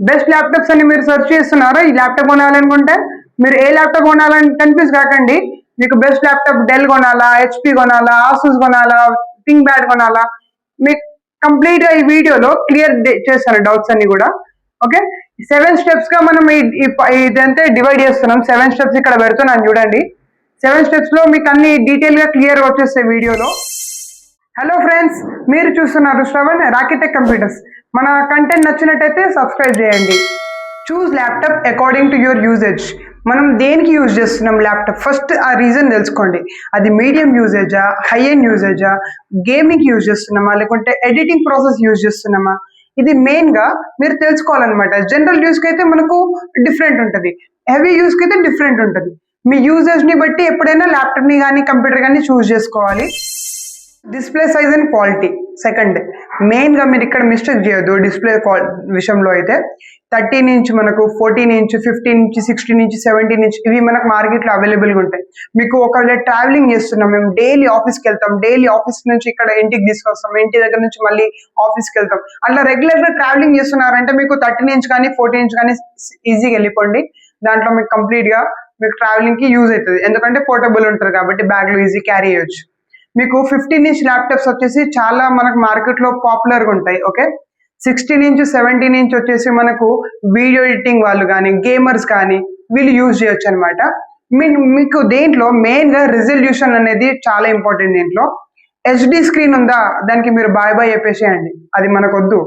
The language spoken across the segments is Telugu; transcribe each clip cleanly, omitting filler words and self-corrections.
బెస్ట్ ల్యాప్టాప్స్ అని మీరు సెర్చ్ చేస్తున్నారా? ఈ ల్యాప్టాప్ కొనాలనుకుంటే మీరు ఏ ల్యాప్టాప్ కొనాలని కన్ఫ్యూజ్ కాకండి. మీకు బెస్ట్ ల్యాప్టాప్ డెల్ కొనాలా, హెచ్పి కొనాలా, ఆసూస్ కొనాలా, థింక్ బ్యాడ్ కొనాలా, మీకు కంప్లీట్ గా ఈ వీడియోలో క్లియర్ చేస్తాను డౌట్స్ అన్ని కూడా. ఓకే, 7 స్టెప్స్ గా మనం ఇదంతా డివైడ్ చేస్తున్నాం. 7 స్టెప్స్ ఇక్కడ పెడుతున్నాను చూడండి. 7 స్టెప్స్ లో మీకు అన్ని డీటెయిల్ గా క్లియర్ గా వచ్చేస్తాయి వీడియోలో. హలో ఫ్రెండ్స్, మీరు చూస్తున్నారు శ్రవణ్ రాకిటెక్ కంప్యూటర్స్. మన కంటెంట్ నచ్చినట్టయితే సబ్స్క్రైబ్ చేయండి. Choose laptop according to your usage. మనం దేనికి యూజ్ చేస్తున్నాం ల్యాప్టాప్, ఫస్ట్ ఆ రీజన్ తెలుసుకోండి. అది మీడియం యూజేజా, హై ఎండ్ యూజేజా, గేమింగ్ యూజ్ చేస్తున్నామా, లేకుంటే ఎడిటింగ్ ప్రాసెస్ యూజ్ చేస్తున్నామా, ఇది మెయిన్ గా మీరు తెలుసుకోవాలన్నమాట. జనరల్ యూజ్ కి అయితే మనకు డిఫరెంట్ ఉంటుంది, హెవీ యూజ్ కి అయితే డిఫరెంట్ ఉంటుంది. మీ యూజేజ్ ని బట్టి ఎప్పుడైనా ల్యాప్టాప్ ని కానీ కంప్యూటర్ కానీ చూస్ చేసుకోవాలి. Display size and quality second. Main గా మీరు ఇక్కడ మిస్టేక్ చేయొద్దు డిస్ప్లే విషయంలో. అయితే 13 ఇంచ్, మనకు 14 ఇంచ్, 15 ఇంచ్, 16 ఇంచ్, 17 ఇంచ్ ఇవి మనకు మార్కెట్లో అవైలబుల్గా ఉంటాయి. మీకు ఒకవేళ ట్రావెలింగ్ చేస్తున్నాం, మేము డైలీ ఆఫీస్కి వెళ్తాం, డైలీ ఆఫీస్ నుంచి ఇక్కడ ఇంటికి తీసుకొస్తాం, ఇంటి దగ్గర నుంచి మళ్ళీ ఆఫీస్కి వెళ్తాం, అట్లా రెగ్యులర్ గా ట్రావెలింగ్ చేస్తున్నారంటే మీకు 13 ఇంచ్ కానీ 14 ఇంచ్ కానీ ఈజీగా వెళ్ళిపోండి. దాంట్లో మీకు కంప్లీట్ గా మీకు ట్రావెలింగ్ కి యూజ్ అవుతుంది, ఎందుకంటే పోర్టబుల్ ఉంటుంది కాబట్టి బ్యాగ్ లో ఈజీ క్యారీ చేయొచ్చు. మీకు 15 ఇంచ్ ల్యాప్టాప్స్ వచ్చేసి చాలా మనకు మార్కెట్లో పాపులర్గా ఉంటాయి. ఓకే, 16 ఇంచ్ 17 ఇంచ్ వచ్చేసి మనకు వీడియో ఎడిటింగ్ వాళ్ళు కానీ గేమర్స్ కానీ వీళ్ళు యూజ్ చేయొచ్చు అనమాట. మీకు దేంట్లో మెయిన్గా రిజల్యూషన్ అనేది చాలా ఇంపార్టెంట్. దీంట్లో హెచ్డి స్క్రీన్ ఉందా, దానికి మీరు బాయ్ బాయ్ చెప్పేసేయండి, అది మనకు వద్దు.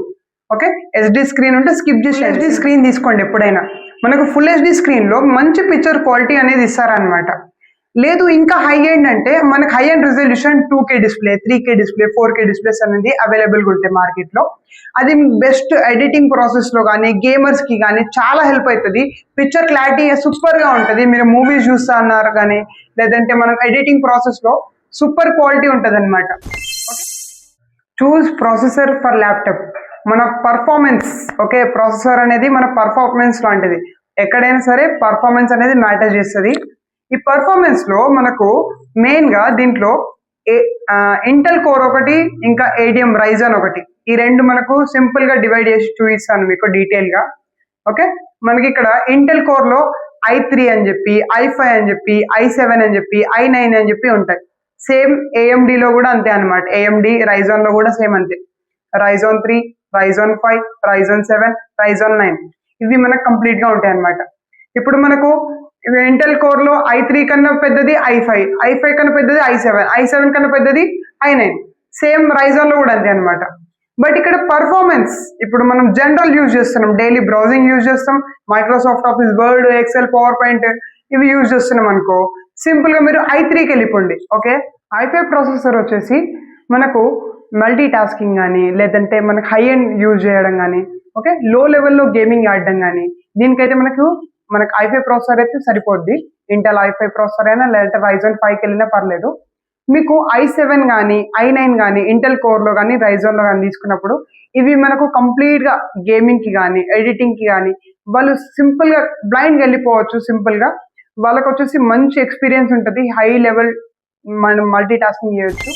ఓకే, హెచ్డి స్క్రీన్ ఉంటే స్కిప్ చేసి హెచ్డి స్క్రీన్ తీసుకోండి ఎప్పుడైనా. మనకు ఫుల్ హెచ్డి స్క్రీన్లో మంచి పిక్చర్ క్వాలిటీ అనేది ఇస్తారనమాట. లేదు ఇంకా హై ఎండ్ అంటే మనకు high end resolution 2K display, 3K display, 4K displays అనేది అవైలబుల్గా ఉంటాయి మార్కెట్లో. అది బెస్ట్ ఎడిటింగ్ ప్రాసెస్ లో కానీ గేమర్స్ కి కానీ చాలా హెల్ప్ అవుతుంది. పిక్చర్ క్లారిటీ సూపర్ గా ఉంటుంది. మీరు మూవీస్ చూస్తా అన్నారు కానీ లేదంటే మనం ఎడిటింగ్ ప్రాసెస్ లో సూపర్ క్వాలిటీ ఉంటుంది అనమాట. చూస్ ప్రాసెసర్ ఫర్ ల్యాప్టాప్. మన పర్ఫార్మెన్స్, ఓకే, ప్రాసెసర్ అనేది మన పర్ఫార్మెన్స్ లాంటిది. ఎక్కడైనా సరే పర్ఫార్మెన్స్ అనేది మ్యాటర్ చేస్తుంది. ఈ పర్ఫార్మెన్స్ లో మనకు మెయిన్ గా దీంట్లో ఇంటెల్ కోర్ ఒకటి, ఇంకా ATM రైజన్ ఒకటి, ఈ రెండు మనకు సింపుల్ గా డివైడ్ చేసి చూపిస్తాను మీకు డీటెయిల్ గా. ఓకే, మనకి ఇక్కడ ఇంటెల్ కోర్ లో i3 అని చెప్పి, i5 అని చెప్పి, i7 అని చెప్పి, i9 అని చెప్పి ఉంటాయి. సేమ్ AMD లో కూడా అంతే అనమాట. AMD రైజన్ లో కూడా సేమ్ అంతే. రైజన్ 3, రైజన్ 5, రైజన్ 7, రైజన్ 9 ఇవి మనకు కంప్లీట్ గా ఉంటాయి అనమాట. ఇప్పుడు మనకు ఇంటెల్ కోర్ లో i3 కన్నా పెద్దది i5 కన్నా పెద్దది i7 కన్నా పెద్దది i9. సేమ్ రైజన్ లో కూడా అంతే అనమాట. బట్ ఇక్కడ పర్ఫార్మెన్స్ ఇప్పుడు మనం జనరల్ యూజ్ చేస్తున్నాం, డైలీ బ్రౌజింగ్ యూజ్ చేస్తాం, Microsoft Office, Word, Excel, PowerPoint ఇవి యూజ్ చేస్తున్నాం అనుకో, సింపుల్ గా మీరు i3కి వెళ్ళిపోండి. ఓకే, i5 ప్రాసెసర్ వచ్చేసి మనకు మల్టీ టాస్కింగ్ కానీ లేదంటే మనకు హై ఎండ్ యూజ్ చేయడం కానీ, ఓకే, లో లెవెల్లో గేమింగ్ ఆడడం కానీ దీనికైతే మనకు i5 ప్రాసెసర్ అయితే సరిపోద్ది. ఇంటెల్ i5 ప్రాసెసర్ అయినా లేదంటే రైజన్ 5కి వెళ్ళినా పర్లేదు. మీకు i7 కానీ i9 కానీ ఇంటెల్ కోర్ లో కానీ రైజన్ లో కానీ తీసుకున్నప్పుడు ఇవి మనకు కంప్లీట్ గా గేమింగ్ కి కానీ ఎడిటింగ్ కి కానీ వాళ్ళు సింపుల్ గా బ్లైండ్ వెళ్ళిపోవచ్చు. సింపుల్ గా వాళ్ళకి వచ్చేసి మంచి ఎక్స్పీరియన్స్ ఉంటుంది, హై లెవెల్ మనం మల్టీ టాస్కింగ్ చేయొచ్చు.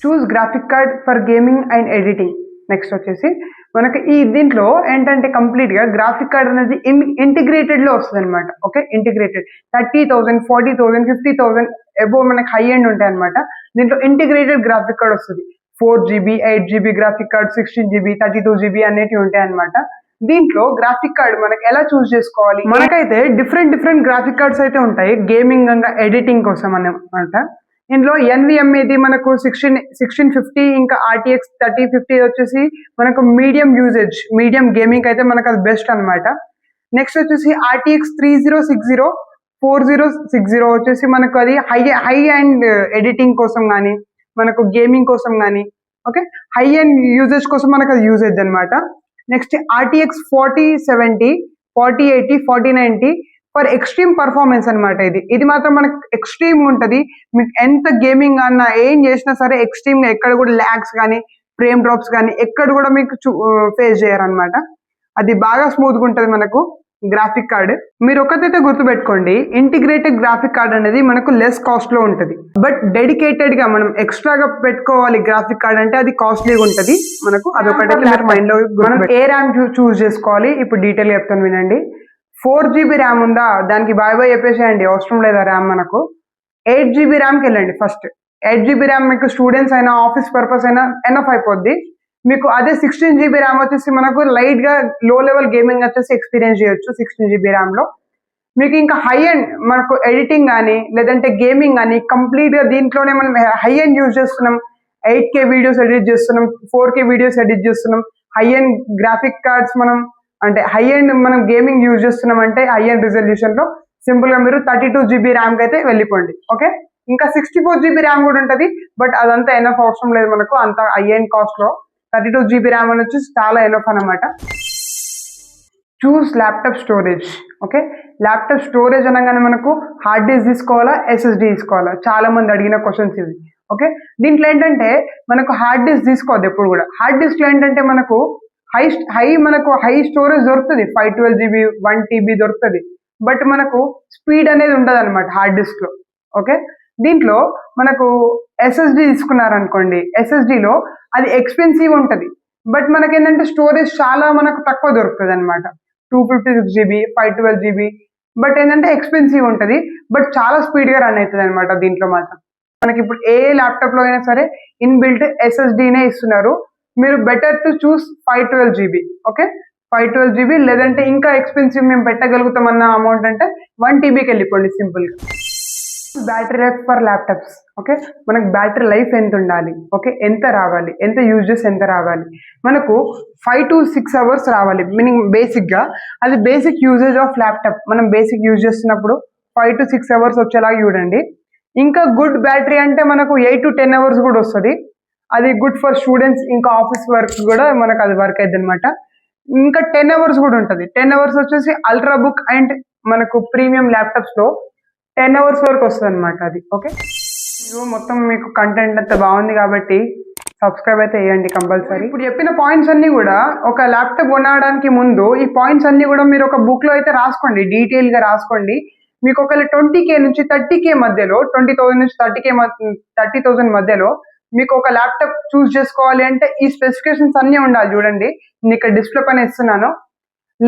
Choose graphic card for gaming and editing. Next వచ్చేసి మనకి ఈ దీంట్లో ఏంటంటే కంప్లీట్ గా గ్రాఫిక్ కార్డ్ అనేది ఇంటిగ్రేటెడ్ లో వస్తుంది అనమాట. ఓకే, ఇంటిగ్రేటెడ్ 30,000, 40,000, 50,000 అబోవ్ మనకి హై ఎండ్ ఉంటాయి అనమాట. దీంట్లో ఇంటిగ్రేటెడ్ గ్రాఫిక్ కార్డ్ వస్తుంది. 4GB, 8GB graphic card, 16GB, 32GB అనేటివి ఉంటాయి అనమాట. దీంట్లో గ్రాఫిక్ కార్డ్ మనకి ఎలా చూస్ చేసుకోవాలి, మనకైతే డిఫరెంట్ గ్రాఫిక్ కార్డ్స్ అయితే ఉంటాయి గేమింగ్ ఇంకా ఎడిటింగ్ కోసం అనమాట. ఇందులో NVMe మనకు 1650, ఇంకా RTX 3050 వచ్చేసి మనకు మీడియం యూజేజ్, మీడియం గేమింగ్ అయితే మనకు అది బెస్ట్ అనమాట. నెక్స్ట్ వచ్చేసి RTX 3060, 4060 వచ్చేసి మనకు అది హై అండ్ ఎడిటింగ్ కోసం కానీ మనకు గేమింగ్ కోసం కానీ, ఓకే, హై అండ్ యూజేజ్ కోసం మనకు అది యూజేజ్ అనమాట. Next RTX 4070, 4080, 4090 for extreme performance అనమాట. ఇది మాత్రం మనకు ఎక్స్ట్రీమ్ ఉంటుంది. మీకు ఎంత గేమింగ్ అన్నా ఏం చేసినా సరే ఎక్స్ట్రీమ్ గా ఎక్కడ కూడా ల్యాగ్స్ కానీ ఫ్రేమ్ డ్రాప్స్ కానీ ఎక్కడ కూడా మీకు ఫేస్ చేయరనమాట. అది బాగా స్మూత్ గా ఉంటుంది మనకు. Graphic card. మీరు ఒకటైతే గుర్తుపెట్టుకోండి, ఇంటిగ్రేటెడ్ గ్రాఫిక్ కార్డ్ అనేది మనకు లెస్ కాస్ట్ లో ఉంటుంది. బట్ డెడికేటెడ్ గా మనం ఎక్స్ట్రాగా పెట్టుకోవాలి గ్రాఫిక్ కార్డ్ అంటే అది కాస్ట్లీగా ఉంటుంది మనకు. అదొకటైతే మీరు మైండ్ లో మనం ఏ ర్యామ్ చూస్ చేసుకోవాలి ఇప్పుడు డీటెయిల్ చెప్తాను వినండి. 4GB ర్యామ్ ఉందా, దానికి బాయ్ చెప్పేసేయండి, అవసరం లేదా ర్యామ్ మనకు. 8GB ర్యామ్కి వెళ్ళండి ఫస్ట్. 8GB ర్యామ్ మీకు స్టూడెంట్స్ అయినా ఆఫీస్ పర్పస్ అయినా ఎనఫ్ అయిపోద్ది మీకు. అదే 16GB ర్యామ్ వచ్చేసి మనకు లైట్ గా లో లెవెల్ గేమింగ్ వచ్చేసి ఎక్స్పీరియన్స్ చేయొచ్చు 16GB ర్యామ్ లో. మీకు ఇంకా హై ఎండ్ మనకు ఎడిటింగ్ కానీ లేదంటే గేమింగ్ కానీ కంప్లీట్ గా దీంట్లోనే మనం హై ఎండ్ యూజ్ చేస్తున్నాం. 8K వీడియోస్ ఎడిట్ చేస్తున్నాం, 4K వీడియోస్ ఎడిట్ చేస్తున్నాం. హై ఎండ్ గ్రాఫిక్ కార్డ్స్ మనం అంటే హై ఎండ్ మనం గేమింగ్ యూజ్ చేస్తున్నాం అంటే హై ఎండ్ రిజల్యూషన్ లో సింపుల్ గా మీరు 32GB ర్యామ్ కి అయితే వెళ్ళిపోండి. ఓకే, ఇంకా 64GB ర్యామ్ కూడా ఉంటుంది. బట్ అదంతా ఎనఫ్ అవసరం లేదు మనకు అంత హై ఎండ్ కాస్ట్ లో. 32GB ర్యామ్ అని వచ్చి చాలా ఎనఫ్ అనమాట. చూస్ laptop storage. Okay, laptop storage అనగానే మనకు హార్డ్ డిస్క్ తీసుకోవాలా, SSD తీసుకోవాలా, చాలా మంది అడిగిన క్వశ్చన్స్ ఇవి. ఓకే, దీంట్లో ఏంటంటే మనకు హార్డ్ డిస్క్ తీసుకోవద్దు ఎప్పుడు కూడా. హార్డ్ డిస్క్ లో ఏంటంటే మనకు హై స్టోరేజ్ దొరుకుతుంది, 512GB 1TB దొరుకుతుంది. బట్ మనకు స్పీడ్ అనేది ఉండదు అనమాట హార్డ్ డిస్క్ లో. ఓకే, దీంట్లో మనకు SSD తీసుకున్నారనుకోండి, SSDలో అది ఎక్స్పెన్సివ్ ఉంటుంది. బట్ మనకి ఏంటంటే స్టోరేజ్ చాలా మనకు తక్కువ దొరుకుతుంది అనమాట. 256GB 512GB. బట్ ఏంటంటే ఎక్స్పెన్సివ్ ఉంటుంది, బట్ చాలా స్పీడ్ గా రన్ అవుతుంది అనమాట దీంట్లో మాత్రం. మనకి ఇప్పుడు ఏ ల్యాప్టాప్ లో అయినా సరే ఇన్బిల్ట్ SSDనే ఇస్తున్నారు. మీరు better to choose 512GB. Okay, 512GB లేదంటే ఇంకా ఎక్స్పెన్సివ్ మేము పెట్టగలుగుతామన్న అమౌంట్ అంటే 1TBకి వెళ్ళిపోండి సింపుల్ గా. Battery life for laptops. Okay, మనకు బ్యాటరీ లైఫ్ ఎంత ఉండాలి, ఓకే, ఎంత రావాలి, ఎంత యూజెస్ ఎంత రావాలి, మనకు 5 to 6 hours రావాలి మీనింగ్ బేసిక్ గా. అది బేసిక్ యూజేజ్ ఆఫ్ ల్యాప్టాప్. మనం బేసిక్ యూజ్ చేస్తున్నప్పుడు 5 to 6 hours వచ్చేలాగా చూడండి. ఇంకా గుడ్ బ్యాటరీ అంటే మనకు 8 to 10 hours కూడా వస్తుంది. అది గుడ్ ఫర్ స్టూడెంట్స్, ఇంకా ఆఫీస్ వర్క్ కూడా మనకు అది వర్క్ అయింది అనమాట. ఇంకా 10 hours కూడా ఉంటుంది. 10 hours వచ్చేసి అల్ట్రా బుక్ అండ్ మనకు ప్రీమియం ల్యాప్టాప్స్ లో 10 hours వరకు వస్తుంది అనమాట అది. ఓకే, మొత్తం మీకు కంటెంట్ అంతా బాగుంది కాబట్టి సబ్స్క్రైబ్ అయితే చేయండి కంపల్సరీ. ఇప్పుడు చెప్పిన పాయింట్స్ అన్ని కూడా ఒక ల్యాప్టాప్ కొనడానికి ముందు ఈ పాయింట్స్ అన్ని కూడా మీరు ఒక బుక్ లో అయితే రాసుకోండి, డీటెయిల్ గా రాసుకోండి. మీకు ఒకవేళ 20K నుంచి 30K మధ్యలో, 20,000 నుంచి 30,000 మధ్యలో మీకు ఒక ల్యాప్టాప్ చూస్ చేసుకోవాలి అంటే ఈ స్పెసిఫికేషన్స్ అన్ని ఉండాలి. చూడండి, నేను ఇక్కడ డిస్ప్లే పైన ఇస్తున్నాను.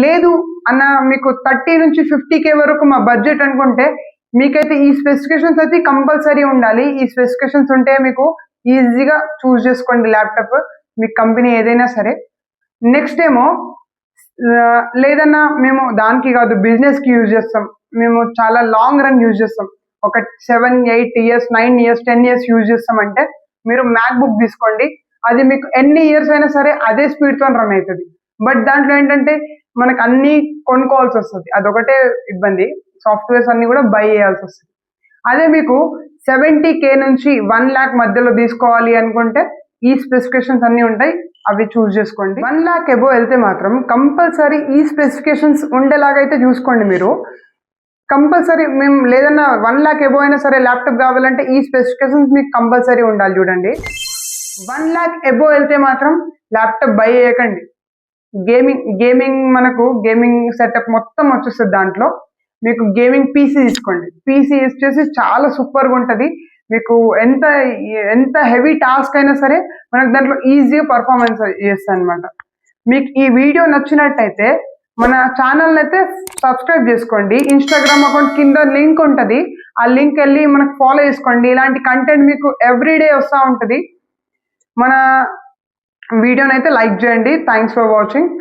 లేదు అన్న మీకు 30 నుంచి 50K వరకు మా బడ్జెట్ అనుకుంటే మీకైతే ఈ స్పెసిఫికేషన్స్ అయితే కంపల్సరీ ఉండాలి. ఈ స్పెసిఫికేషన్స్ ఉంటే మీకు ఈజీగా చూస్ చేసుకోండి ల్యాప్టాప్, మీ కంపెనీ ఏదైనా సరే. నెక్స్ట్ ఏమో లేదన్నా మేము దానికి కాదు బిజినెస్ కి యూజ్ చేస్తాం, మేము చాలా లాంగ్ రన్ యూజ్ చేస్తాం, ఒక 7, 8 years 9 years 10 years యూజ్ చేస్తామంటే మీరు మ్యాక్ బుక్ తీసుకోండి. అది మీకు ఎన్ని ఇయర్స్ అయినా సరే అదే స్పీడ్ తో రన్ అవుతుంది. బట్ దాంట్లో ఏంటంటే మనకు అన్ని కొనుక్కోవాల్సి వస్తుంది, అదొకటే ఇబ్బంది. సాఫ్ట్వేర్స్ అన్ని కూడా బై చేయాల్సి వస్తుంది. అదే మీకు 70K నుంచి 1 lakh మధ్యలో తీసుకోవాలి అనుకుంటే ఈ స్పెసిఫికేషన్స్ అన్ని ఉంటాయి, అవి చూస్ చేసుకోండి. 1 lakh అబోవ్ వెళ్తే మాత్రం కంపల్సరీ ఈ స్పెసిఫికేషన్స్ ఉండేలాగైతే చూసుకోండి మీరు. కంపల్సరీ మేము లేదన్నా 1 lakh అబోవ్ అయినా సరే ల్యాప్టాప్ కావాలంటే ఈ స్పెసిఫికేషన్స్ మీకు కంపల్సరీ ఉండాలి. చూడండి, 1 lakh అబోవ్ వెళ్తే మాత్రం ల్యాప్టాప్ బై చేయకండి. గేమింగ్ మనకు గేమింగ్ సెటప్ మొత్తం వచ్చేస్తుంది దాంట్లో. మీకు గేమింగ్ PC తీసుకోండి. PC వచ్చేసి చాలా సూపర్గా ఉంటుంది. మీకు ఎంత హెవీ టాస్క్ అయినా సరే మనకు దాంట్లో ఈజీగా పర్ఫార్మెన్స్ చేస్తుంది అనమాట. మీకు ఈ వీడియో నచ్చినట్టయితే మన ఛానల్ అయితే సబ్స్క్రైబ్ చేసుకోండి. ఇన్స్టాగ్రామ్ అకౌంట్ కింద లింక్ ఉంటుంది, ఆ లింక్ వెళ్ళి మనకు ఫాలో చేసుకోండి. ఇలాంటి కంటెంట్ మీకు ఎవ్రీడే వస్తూ ఉంటుంది. మన వీడియోని అయితే లైక్ చేయండి. Thanks for watching.